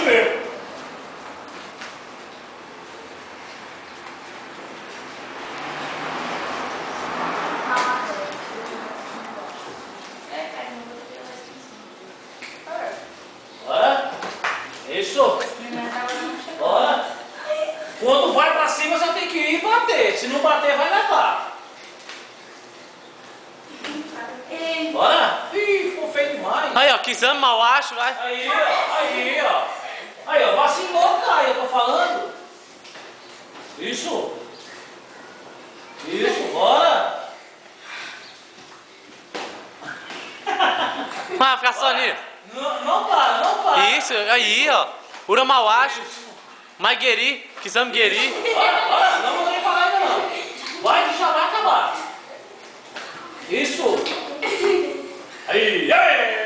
mesmo. Bora. Isso. Bora. Quando vai pra cima, você tem que ir e bater. Se não bater, vai levar. Bora. Ih, ficou feio demais. Aí, ó, Kizami, Mauacho, vai. Aí, ó. Aí, ó. Aí, ó. Vacilou, cara. Eu tô falando. Isso. Isso, bora. Vai, ficar só ali. Não para, não para. Isso, aí, ó. Ura Mauacho. Maigeri, Kizami Geri. Bora, não vou nem falar ainda não. Vai que já vai acabar. Isso. Aí, aí.